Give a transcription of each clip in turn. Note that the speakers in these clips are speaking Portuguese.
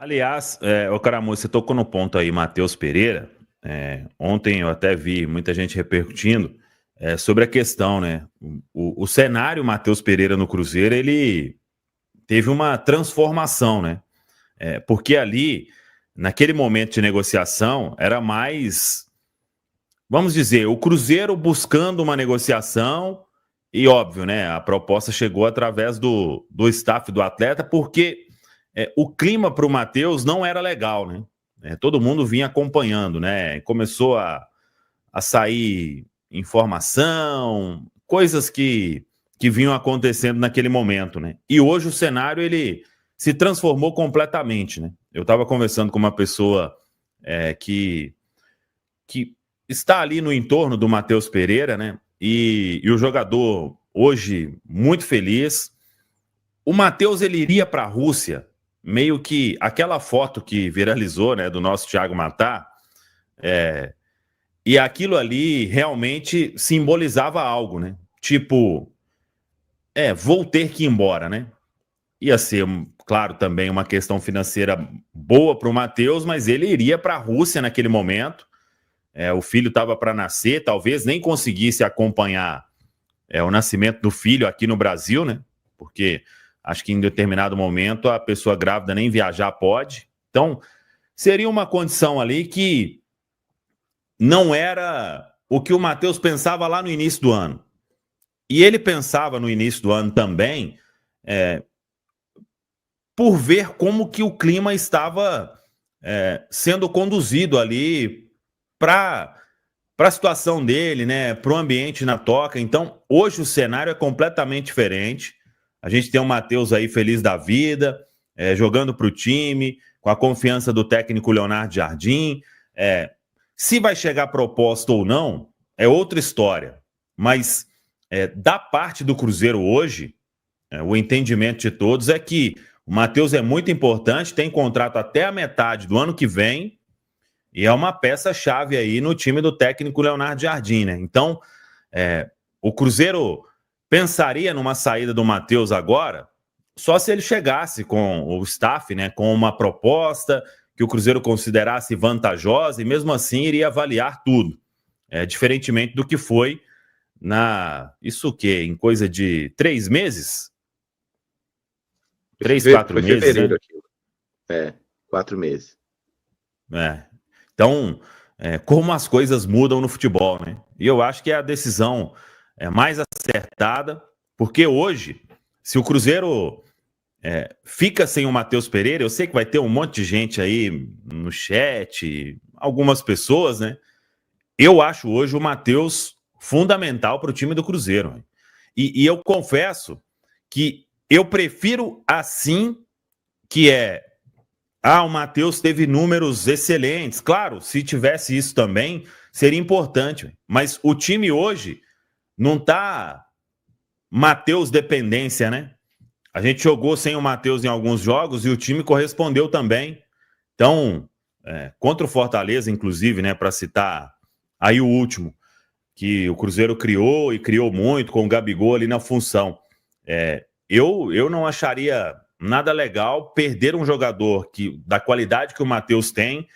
Aliás, ô Caramujo, você tocou no ponto aí, Matheus Pereira. Ontem eu até vi muita gente repercutindo sobre a questão, né? O cenário Matheus Pereira no Cruzeiro, ele teve uma transformação, né? Porque ali, naquele momento de negociação, era mais, vamos dizer, o Cruzeiro buscando uma negociação e, óbvio, né? A proposta chegou através do staff do atleta, porque o clima para o Matheus não era legal, né? Todo mundo vinha acompanhando, né? Começou a sair informação, coisas que vinham acontecendo naquele momento, né? E hoje o cenário, ele se transformou completamente, né? Eu estava conversando com uma pessoa que está ali no entorno do Matheus Pereira, né? E o jogador hoje muito feliz. O Matheus, ele iria para a Rússia, meio que aquela foto que viralizou, né, do nosso Thiago Matar, e aquilo ali realmente simbolizava algo, né? Tipo, vou ter que ir embora, né? Ia ser, claro, também uma questão financeira boa para o Matheus, mas ele iria para a Rússia naquele momento. O filho estava para nascer, talvez nem conseguisse acompanhar o nascimento do filho aqui no Brasil, né? Porque acho que em determinado momento a pessoa grávida nem viajar pode. Então, seria uma condição ali que não era o que o Matheus pensava lá no início do ano. E ele pensava no início do ano também, por ver como que o clima estava sendo conduzido ali para a situação dele, né, para o ambiente na toca. Então, hoje o cenário é completamente diferente. A gente tem o Matheus aí feliz da vida, jogando para o time, com a confiança do técnico Leonardo Jardim. Se vai chegar proposta ou não, é outra história. Mas da parte do Cruzeiro hoje, o entendimento de todos é que o Matheus é muito importante, tem contrato até a metade do ano que vem, e é uma peça-chave aí no time do técnico Leonardo Jardim, né? Então, o Cruzeiro pensaria numa saída do Matheus agora, só se ele chegasse com o staff, né, com uma proposta que o Cruzeiro considerasse vantajosa, e mesmo assim iria avaliar tudo. Diferentemente do que foi isso o quê? Em coisa de 3 meses? 3, 4 meses, fevereiro, né? Aquilo. 4 meses. Então, como as coisas mudam no futebol, né? E eu acho que é a decisão mais acertada, porque hoje, se o Cruzeiro fica sem o Matheus Pereira, eu sei que vai ter um monte de gente aí no chat, algumas pessoas, né? Eu acho hoje o Matheus fundamental para o time do Cruzeiro. E eu confesso que eu prefiro assim, que o Matheus teve números excelentes. Claro, se tivesse isso também, seria importante. Mas o time hoje não tá Matheus dependência, né? A gente jogou sem o Matheus em alguns jogos e o time correspondeu também. Então, contra o Fortaleza, inclusive, né, para citar aí o último, que o Cruzeiro criou e criou muito com o Gabigol ali na função. Eu não acharia nada legal perder um jogador da qualidade que o Matheus tem,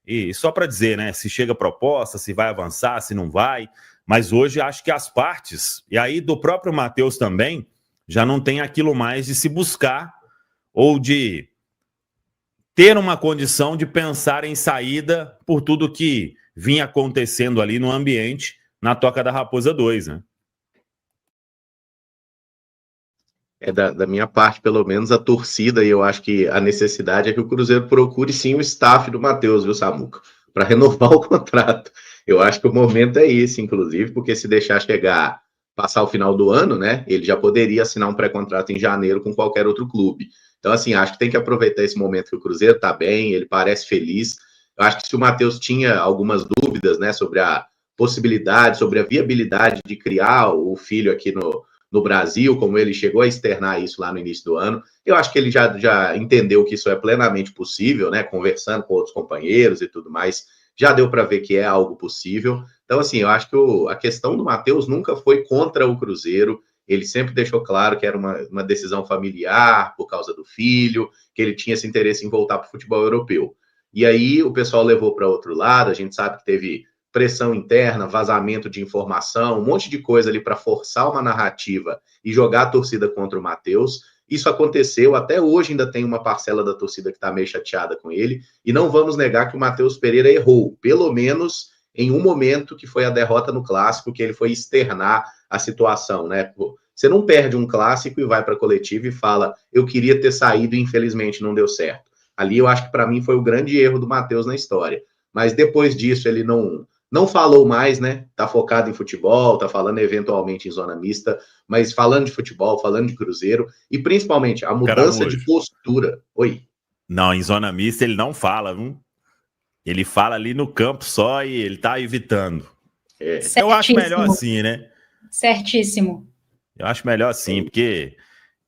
e só para dizer, né, se chega proposta, se vai avançar, se não vai, mas hoje acho que as partes, e aí do próprio Matheus também, já não tem aquilo mais de se buscar ou de ter uma condição de pensar em saída por tudo que vinha acontecendo ali no ambiente na Toca da Raposa 2, né? Da minha parte, pelo menos, a torcida, e eu acho que a necessidade é que o Cruzeiro procure sim o staff do Matheus, viu, Samuca? Para renovar o contrato. Eu acho que o momento é esse, inclusive, porque se deixar passar o final do ano, né, ele já poderia assinar um pré-contrato em janeiro com qualquer outro clube. Então, assim, acho que tem que aproveitar esse momento que o Cruzeiro está bem, ele parece feliz. Eu acho que se o Matheus tinha algumas dúvidas, né, sobre a possibilidade, sobre a viabilidade de criar o filho aqui no Brasil, como ele chegou a externar isso lá no início do ano. Eu acho que ele já entendeu que isso é plenamente possível, né? Conversando com outros companheiros e tudo mais, já deu para ver que é algo possível. Então, assim, eu acho que a questão do Matheus nunca foi contra o Cruzeiro. ele sempre deixou claro que era uma decisão familiar, por causa do filho, que ele tinha esse interesse em voltar para o futebol europeu. E aí o pessoal levou para outro lado, a gente sabe que teve pressão interna, vazamento de informação, um monte de coisa ali para forçar uma narrativa e jogar a torcida contra o Matheus. Isso aconteceu, até hoje ainda tem uma parcela da torcida que está meio chateada com ele, e não vamos negar que o Matheus Pereira errou, pelo menos em um momento que foi a derrota no Clássico, que ele foi externar a situação, né? Você não perde um Clássico e vai para a coletiva e fala, eu queria ter saído e infelizmente não deu certo. Ali eu acho que para mim foi o grande erro do Matheus na história. Mas depois disso ele não falou mais, né? Tá focado em futebol, tá falando eventualmente em zona mista, mas falando de futebol, falando de Cruzeiro, e principalmente a mudança de postura. Oi. Não, em zona mista ele não fala, viu? Ele fala ali no campo só e ele tá evitando. Eu acho melhor assim, né? Certíssimo. Eu acho melhor assim, porque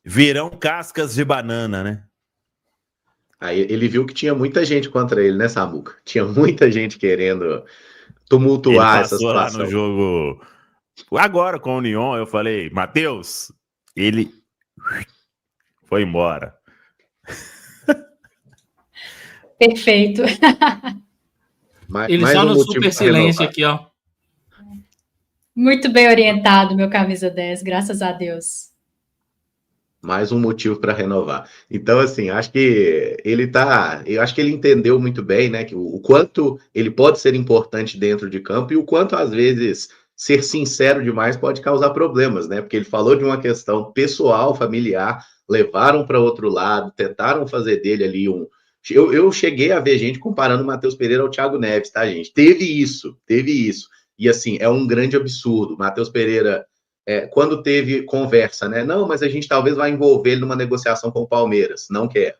virão cascas de banana, né? Aí ele viu que tinha muita gente contra ele, né, Samuca? Tinha muita gente querendo tumultuar essa situação. Lá no jogo, agora com o União, eu falei, Matheus, ele foi embora. Perfeito. Ele só no super silêncio aqui, ó. Muito bem orientado, meu camisa 10, graças a Deus. Mais um motivo para renovar. Então, assim, acho que eu acho que ele entendeu muito bem, né, que o quanto ele pode ser importante dentro de campo e o quanto, às vezes, ser sincero demais pode causar problemas, né, porque ele falou de uma questão pessoal, familiar, levaram para outro lado, tentaram fazer dele ali Eu cheguei a ver gente comparando o Matheus Pereira ao Thiago Neves, tá, gente? Teve isso. E, assim, é um grande absurdo. Matheus Pereira, quando teve conversa, né? Não, mas a gente talvez vai envolver ele numa negociação com o Palmeiras. Não quero.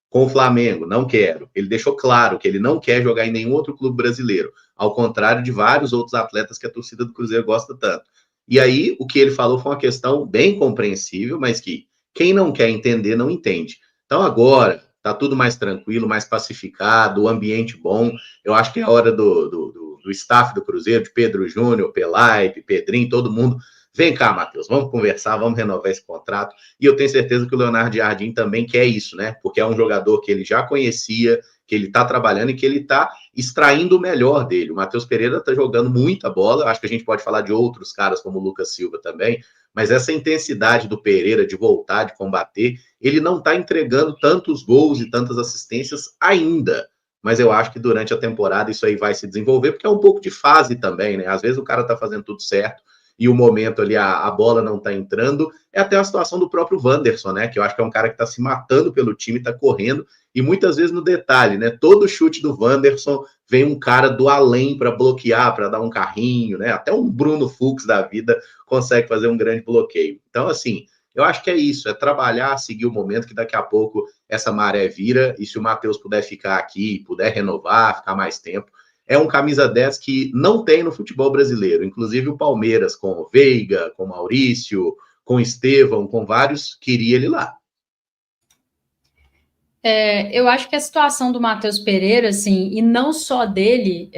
Com o Flamengo, não quero. Ele deixou claro que ele não quer jogar em nenhum outro clube brasileiro. Ao contrário de vários outros atletas que a torcida do Cruzeiro gosta tanto. E aí, o que ele falou foi uma questão bem compreensível, mas que quem não quer entender, não entende. Então, agora, tá tudo mais tranquilo, mais pacificado, o ambiente bom. Eu acho que é a hora do staff do Cruzeiro, de Pedro Júnior, Pelaipe, Pedrinho, todo mundo. Vem cá, Matheus, vamos conversar, vamos renovar esse contrato. E eu tenho certeza que o Leonardo Jardim também quer isso, né? Porque é um jogador que ele já conhecia, que ele tá trabalhando e que ele tá extraindo o melhor dele. O Matheus Pereira tá jogando muita bola, acho que a gente pode falar de outros caras como o Lucas Silva também, mas essa intensidade do Pereira de voltar, de combater, ele não tá entregando tantos gols e tantas assistências ainda. Mas eu acho que durante a temporada isso aí vai se desenvolver, porque é um pouco de fase também, né? Às vezes o cara tá fazendo tudo certo e o momento ali, a bola não tá entrando. É até a situação do próprio Wanderson, né? Que eu acho que é um cara que tá se matando pelo time, tá correndo, e muitas vezes no detalhe, né? Todo chute do Wanderson vem um cara do além para bloquear, para dar um carrinho, né? Até um Bruno Fux da vida consegue fazer um grande bloqueio. Então, assim, eu acho que é isso, é trabalhar, seguir o momento, que daqui a pouco essa maré vira, e se o Matheus puder ficar aqui, puder renovar, ficar mais tempo, é um camisa 10 que não tem no futebol brasileiro. Inclusive o Palmeiras, com o Veiga, com o Maurício, com o Estevão, com vários, queria ele lá. Eu acho que a situação do Matheus Pereira, assim, e não só dele,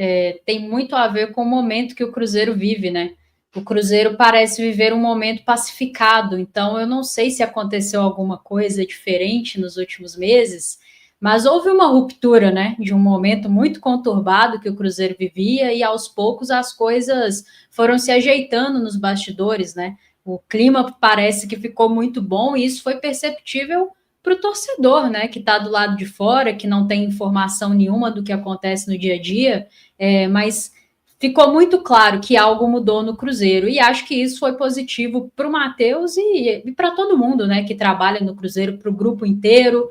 tem muito a ver com o momento que o Cruzeiro vive, né? O Cruzeiro parece viver um momento pacificado, então eu não sei se aconteceu alguma coisa diferente nos últimos meses, mas houve uma ruptura, né, de um momento muito conturbado que o Cruzeiro vivia, e aos poucos as coisas foram se ajeitando nos bastidores, né? O clima parece que ficou muito bom, e isso foi perceptível para o torcedor, né, que está do lado de fora, que não tem informação nenhuma do que acontece no dia a dia, mas ficou muito claro que algo mudou no Cruzeiro, e acho que isso foi positivo para o Matheus e para todo mundo, né, que trabalha no Cruzeiro, para o grupo inteiro,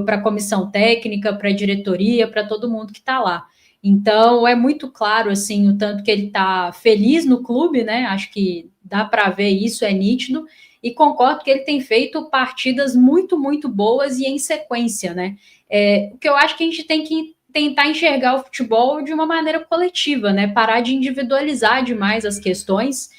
para a comissão técnica, para a diretoria, para todo mundo que está lá. Então, é muito claro, assim, o tanto que ele está feliz no clube, né, acho que dá para ver isso, é nítido, e concordo que ele tem feito partidas muito, muito boas e em sequência, né. O que eu acho que a gente tem que tentar enxergar o futebol de uma maneira coletiva, né? Parar de individualizar demais as questões.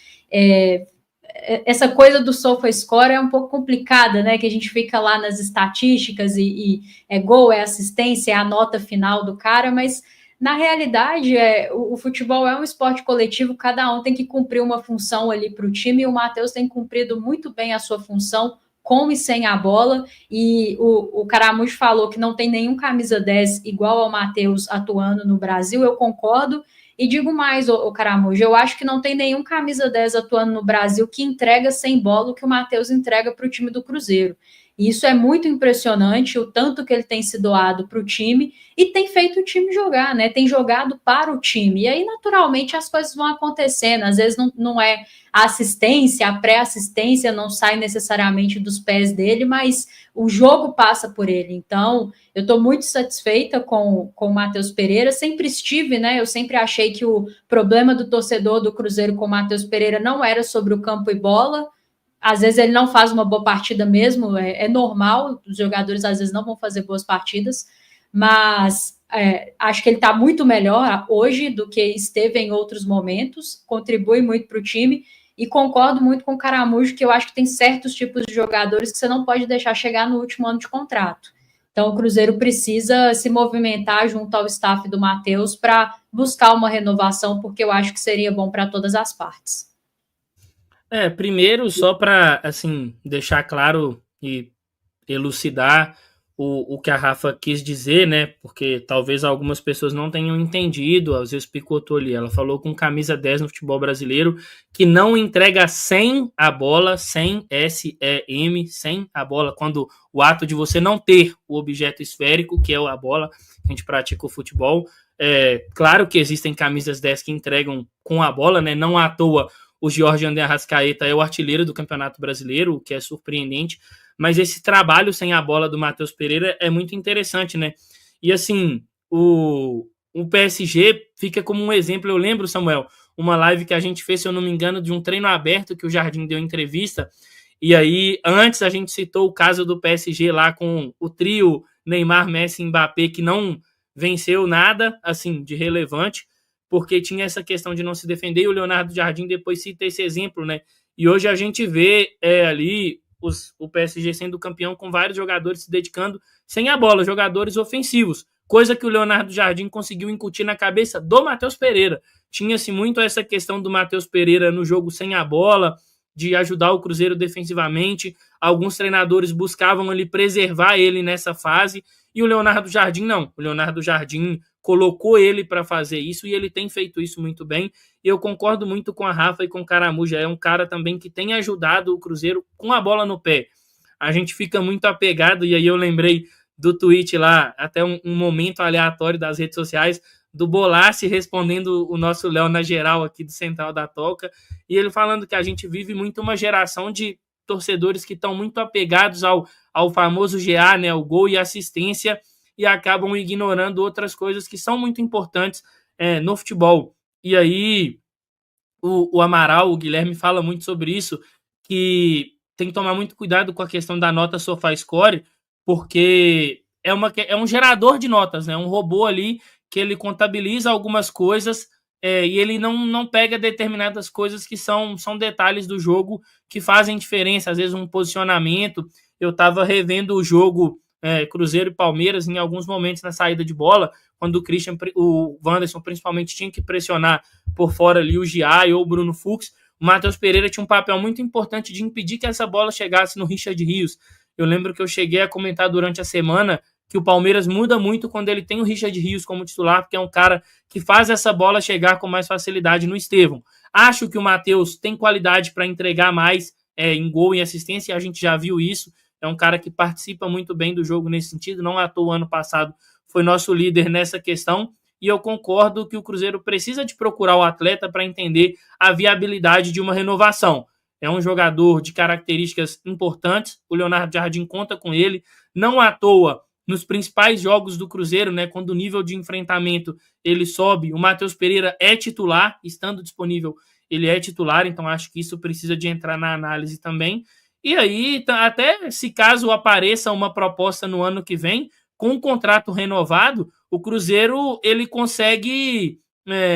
Essa coisa do SofaScore é um pouco complicada, né? Que a gente fica lá nas estatísticas e é gol, é assistência, é a nota final do cara, mas na realidade, o futebol é um esporte coletivo, cada um tem que cumprir uma função ali para o time, e o Matheus tem cumprido muito bem a sua função, com e sem a bola, e o Caramujo falou que não tem nenhum camisa 10 igual ao Matheus atuando no Brasil, eu concordo, e digo mais, o Caramujo, eu acho que não tem nenhum camisa 10 atuando no Brasil que entrega sem bola o que o Matheus entrega para o time do Cruzeiro. E isso é muito impressionante, o tanto que ele tem se doado para o time e tem feito o time jogar, né? Tem jogado para o time. E aí, naturalmente, as coisas vão acontecendo. Às vezes não é a assistência, a pré-assistência não sai necessariamente dos pés dele, mas o jogo passa por ele. Então, eu estou muito satisfeita com o Matheus Pereira. Sempre estive, né? Eu sempre achei que o problema do torcedor do Cruzeiro com o Matheus Pereira não era sobre o campo e bola. Às vezes ele não faz uma boa partida mesmo, é normal, os jogadores às vezes não vão fazer boas partidas, mas acho que ele está muito melhor hoje do que esteve em outros momentos, contribui muito para o time, e concordo muito com o Caramujo, que eu acho que tem certos tipos de jogadores que você não pode deixar chegar no último ano de contrato. Então o Cruzeiro precisa se movimentar junto ao staff do Matheus para buscar uma renovação, porque eu acho que seria bom para todas as partes. Primeiro, só para assim, deixar claro e elucidar o que a Rafa quis dizer, né? Porque talvez algumas pessoas não tenham entendido, às vezes picotou ali. Ela falou com camisa 10 no futebol brasileiro, que não entrega sem a bola, sem S-E-M, sem a bola, quando o ato de você não ter o objeto esférico, que é a bola, a gente pratica o futebol. Claro que existem camisas 10 que entregam com a bola, né? Não à toa o Jorge André Arrascaeta é o artilheiro do Campeonato Brasileiro, o que é surpreendente, mas esse trabalho sem a bola do Matheus Pereira é muito interessante, né? E assim, o PSG fica como um exemplo. Eu lembro, Samuel, uma live que a gente fez, se eu não me engano, de um treino aberto que o Jardim deu entrevista, e aí antes a gente citou o caso do PSG lá com o trio Neymar, Messi e Mbappé, que não venceu nada assim de relevante, porque tinha essa questão de não se defender, e o Leonardo Jardim depois cita esse exemplo, né? E hoje a gente vê ali o PSG sendo campeão com vários jogadores se dedicando sem a bola, jogadores ofensivos, coisa que o Leonardo Jardim conseguiu incutir na cabeça do Matheus Pereira. Tinha-se muito essa questão do Matheus Pereira no jogo sem a bola, de ajudar o Cruzeiro defensivamente, alguns treinadores buscavam ali preservar ele nessa fase, e o Leonardo Jardim não. O Leonardo Jardim colocou ele para fazer isso, e ele tem feito isso muito bem, e eu concordo muito com a Rafa e com o Caramujo. É um cara também que tem ajudado o Cruzeiro com a bola no pé. A gente fica muito apegado, e aí eu lembrei do tweet lá, até um momento aleatório das redes sociais, do Bolassi respondendo o nosso Léo na geral aqui do Central da Toca, e ele falando que a gente vive muito uma geração de torcedores que estão muito apegados ao famoso GA, né, o gol e assistência, e acabam ignorando outras coisas que são muito importantes no futebol. E aí o Amaral, o Guilherme, fala muito sobre isso, que tem que tomar muito cuidado com a questão da nota SofaScore, porque é um gerador de notas, né? Um robô ali que ele contabiliza algumas coisas e ele não pega determinadas coisas que são detalhes do jogo que fazem diferença, às vezes um posicionamento. Eu estava revendo o jogo Cruzeiro e Palmeiras em alguns momentos na saída de bola, quando o Wanderson principalmente tinha que pressionar por fora ali o Giai ou o Bruno Fux. O Matheus Pereira tinha um papel muito importante de impedir que essa bola chegasse no Richard Rios. Eu lembro que eu cheguei a comentar durante a semana que o Palmeiras muda muito quando ele tem o Richard Rios como titular, porque é um cara que faz essa bola chegar com mais facilidade no Estevão. Acho que o Matheus tem qualidade para entregar mais em gol e assistência, e a gente já viu isso. É um cara que participa muito bem do jogo nesse sentido, não à toa ano passado foi nosso líder nessa questão, e eu concordo que o Cruzeiro precisa de procurar o atleta para entender a viabilidade de uma renovação. É um jogador de características importantes, o Leonardo Jardim conta com ele, não à toa, nos principais jogos do Cruzeiro, né, quando o nível de enfrentamento ele sobe, o Matheus Pereira é titular, estando disponível, ele é titular, então acho que isso precisa de entrar na análise também. E aí, até se caso apareça uma proposta no ano que vem, com um contrato renovado, o Cruzeiro ele consegue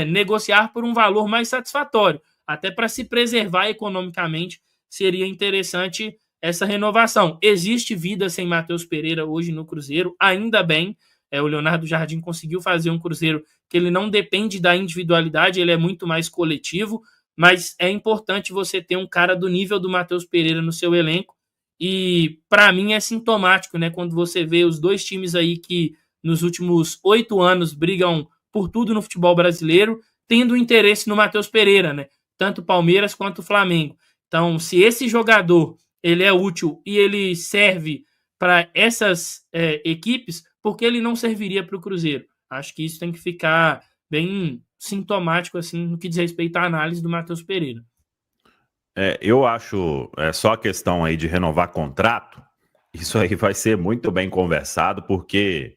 negociar por um valor mais satisfatório. Até para se preservar economicamente, seria interessante essa renovação. Existe vida sem Matheus Pereira hoje no Cruzeiro, ainda bem. O Leonardo Jardim conseguiu fazer um Cruzeiro que ele não depende da individualidade, ele é muito mais coletivo, mas é importante você ter um cara do nível do Matheus Pereira no seu elenco, e para mim é sintomático, né, quando você vê os dois times aí que nos últimos 8 anos brigam por tudo no futebol brasileiro, tendo interesse no Matheus Pereira, né, tanto o Palmeiras quanto o Flamengo. Então, se esse jogador ele é útil e ele serve para essas equipes, por que ele não serviria para o Cruzeiro? Acho que isso tem que ficar bem sintomático assim no que diz respeito à análise do Matheus Pereira. Eu acho só a questão aí de renovar contrato, isso aí vai ser muito bem conversado, porque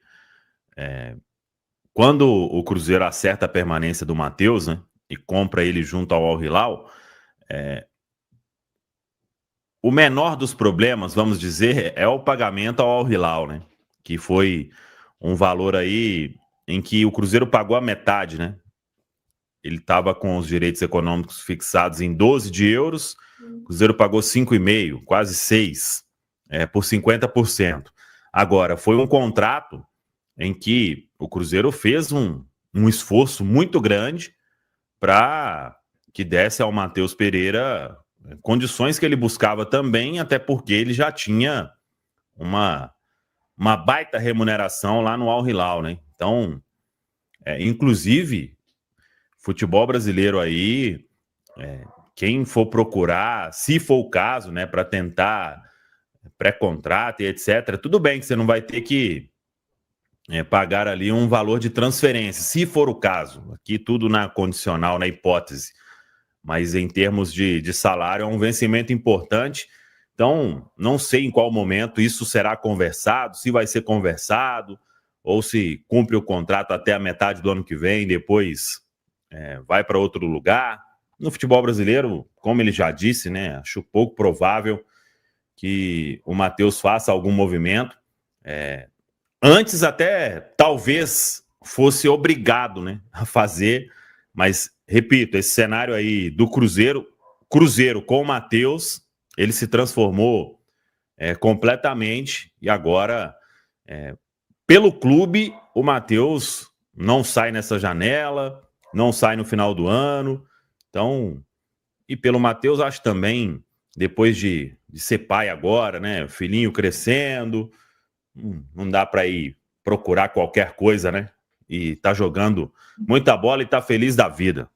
quando o Cruzeiro acerta a permanência do Matheus, né, e compra ele junto ao Al Hilal, o menor dos problemas, vamos dizer, é o pagamento ao Al Hilal, né, que foi um valor aí em que o Cruzeiro pagou a metade, né? Ele estava com os direitos econômicos fixados em 12 de euros, o Cruzeiro pagou 5,5, quase 6, por 50%. Agora, foi um contrato em que o Cruzeiro fez um esforço muito grande para que desse ao Matheus Pereira condições que ele buscava também, até porque ele já tinha uma baita remuneração lá no Al Hilal, né? Então, inclusive, futebol brasileiro aí, quem for procurar, se for o caso, né, para tentar pré-contrato e etc., tudo bem que você não vai ter que pagar ali um valor de transferência, se for o caso, aqui tudo na condicional, na hipótese, mas em termos de salário é um vencimento importante. Então, não sei em qual momento isso será conversado, se vai ser conversado, ou se cumpre o contrato até a metade do ano que vem, depois vai para outro lugar. No futebol brasileiro, como ele já disse, né, acho pouco provável que o Matheus faça algum movimento. Antes até talvez fosse obrigado, né, a fazer, mas, repito, esse cenário aí do Cruzeiro com o Matheus, ele se transformou completamente, e agora, pelo clube, o Matheus não sai nessa janela, não sai no final do ano. Então, e pelo Matheus, acho também, depois de ser pai agora, né, filhinho crescendo, não dá para ir procurar qualquer coisa, né, e tá jogando muita bola e tá feliz da vida.